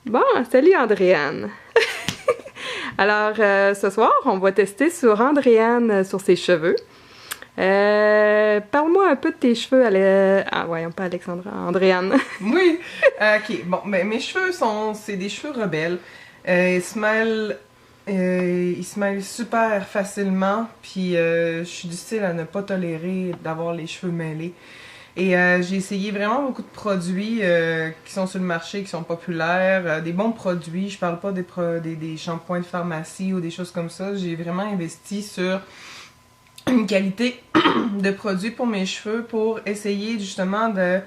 Bon, salut Andréane! Alors, ce soir, on va tester sur Andréane, sur ses cheveux. Parle-moi un peu de tes cheveux, ah ouais, pas Alexandra, Andréane. Oui, ok, bon, ben, mes cheveux c'est des cheveux rebelles. Ils se mêlent super facilement, puis je suis du style à ne pas tolérer d'avoir les cheveux mêlés. Et j'ai essayé vraiment beaucoup de produits qui sont sur le marché, qui sont populaires, des bons produits. Je parle pas des shampoings de pharmacie ou des choses comme ça. J'ai vraiment investi sur une qualité de produits pour mes cheveux pour essayer justement de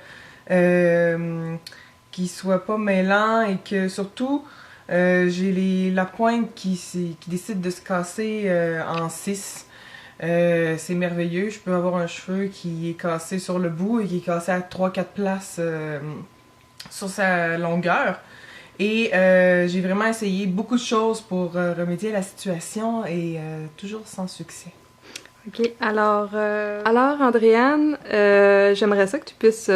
qu'ils soient pas mêlants et que surtout j'ai la pointe qui décide de se casser en 6. C'est merveilleux, je peux avoir un cheveu qui est cassé sur le bout et qui est cassé à 3-4 places sur sa longueur. Et j'ai vraiment essayé beaucoup de choses pour remédier à la situation et toujours sans succès. Ok, alors Andréane, j'aimerais ça que tu puisses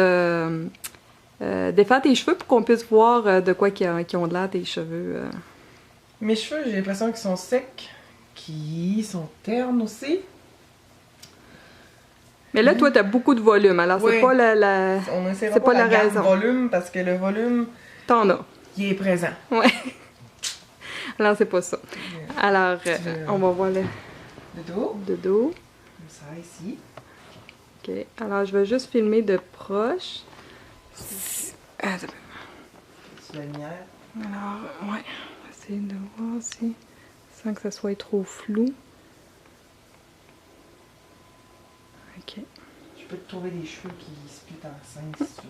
défaire tes cheveux pour qu'on puisse voir de quoi qui ont de l'air tes cheveux. Mes cheveux, j'ai l'impression qu'ils sont secs, qui sont ternes aussi. Mais là, toi, t'as beaucoup de volume, alors Oui. c'est pas c'est pas la raison. Volume parce que le volume, t'en as. Il est présent. Ouais. Alors, c'est pas ça. Alors, on va voir le dos. De dos. Comme ça, ici. Ok. Alors, je vais juste filmer de proche. Sur la lumière. Alors, ouais. On va essayer de voir aussi. Sans que ça soit trop flou. Ok. Je peux te trouver des cheveux qui se plient en 5 si tu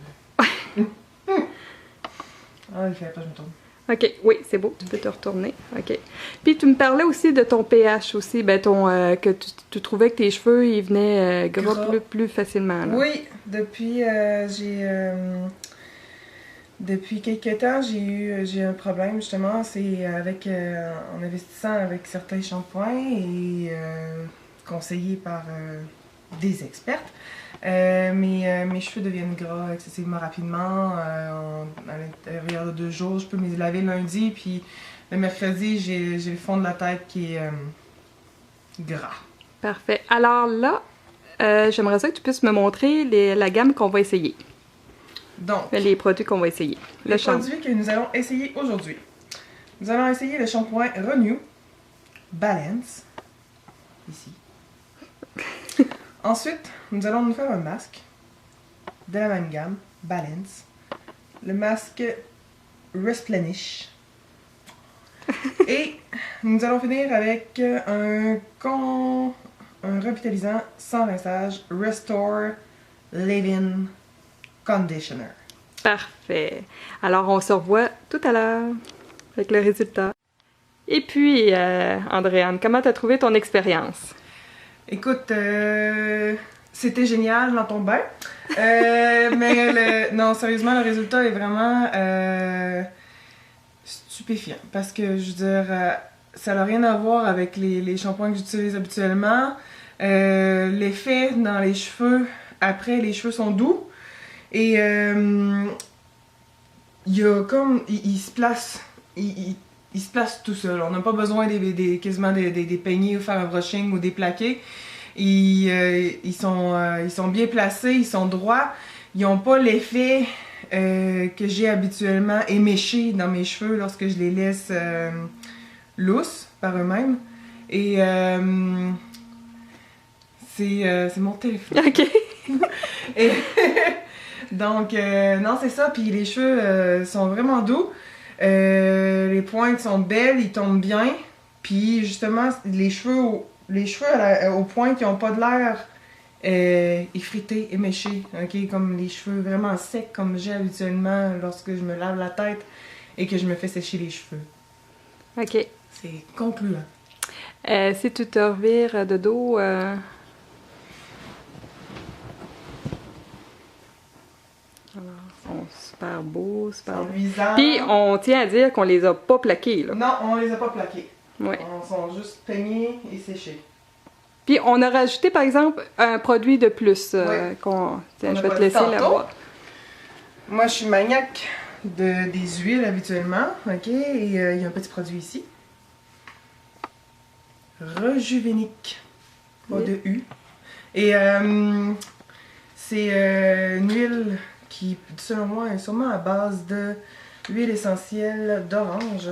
veux. Ah, il fait pas, je me tourne. Ok, oui, c'est beau, tu peux te retourner. Ok. Puis tu me parlais aussi de ton pH aussi, ben que tu trouvais que tes cheveux ils venaient gras plus facilement. Là. Oui, depuis depuis quelques temps, j'ai un problème justement, c'est avec en investissant avec certains shampoings et conseillés par des expertes. Mes cheveux deviennent gras excessivement rapidement. À l'intérieur de 2 jours, je peux me les laver lundi, puis le mercredi, j'ai le fond de la tête qui est gras. Parfait. Alors là, j'aimerais ça que tu puisses me montrer la gamme qu'on va essayer. Donc, les produits qu'on va essayer. Les produits que nous allons essayer aujourd'hui. Nous allons essayer le shampoing Renew Balance, ici. Ensuite, nous allons nous faire un masque de la même gamme, Balance. Le masque Resplenish. Et nous allons finir avec un revitalisant sans rinçage, Restore Leave-In Conditioner. Parfait. Alors, on se revoit tout à l'heure avec le résultat. Et puis, Andréane, comment t'as trouvé ton expérience? Écoute, c'était génial dans ton bain. Non, sérieusement, le résultat est vraiment stupéfiant. Parce que, je veux dire, ça n'a rien à voir avec les shampoings que j'utilise habituellement. L'effet dans les cheveux, après, les cheveux sont doux. Et il y a comme... Il se place... Il se place tout seul. On n'a pas besoin quasiment des peignets ou faire un brushing ou des plaqués. Ils sont bien placés, ils sont droits. Ils n'ont pas l'effet que j'ai habituellement éméché dans mes cheveux lorsque je les laisse lousses par eux-mêmes. Et c'est mon téléphone. Ok. Et donc, non, c'est ça. Puis les cheveux sont vraiment doux. Les pointes sont belles, ils tombent bien. Puis justement, les cheveux aux pointes qui n'ont pas de l'air effrités, éméchés, ok, comme les cheveux vraiment secs comme j'ai habituellement lorsque je me lave la tête et que je me fais sécher les cheveux. Ok. C'est concluant. Si tu te revires de dos... Alors, super beau, super luisant. Puis on tient à dire qu'on les a pas plaqués, là. Non, on les a pas plaqués. Ouais. Ils sont juste peignés et séchés. Puis on a rajouté par exemple un produit de plus oui. Tiens, je vais te laisser la boîte. Moi je suis maniaque des huiles habituellement, ok? Et il y a un petit produit ici. Rejuvénique, pas de U. Et c'est une huile qui, selon moi, est sûrement à base de huile essentielle d'orange.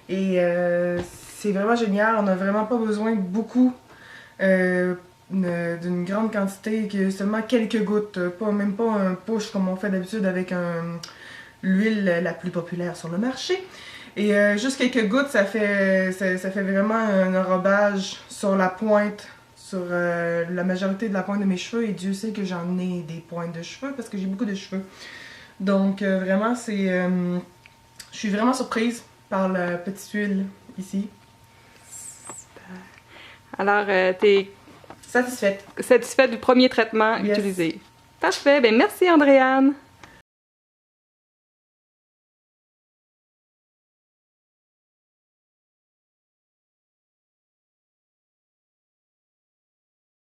Et c'est vraiment génial, on n'a vraiment pas besoin de beaucoup, d'une grande quantité, que seulement quelques gouttes, même pas un push comme on fait d'habitude avec l'huile la plus populaire sur le marché. Et juste quelques gouttes, ça fait vraiment un enrobage sur la pointe, sur la majorité de la pointe de mes cheveux. Et Dieu sait que j'en ai des pointes de cheveux parce que j'ai beaucoup de cheveux. Donc vraiment, je suis vraiment surprise par la petite huile ici. Alors, t'es Satisfaite. satisfaite du premier traitement Yes. utilisé. Parfait. Ben merci, Andréane.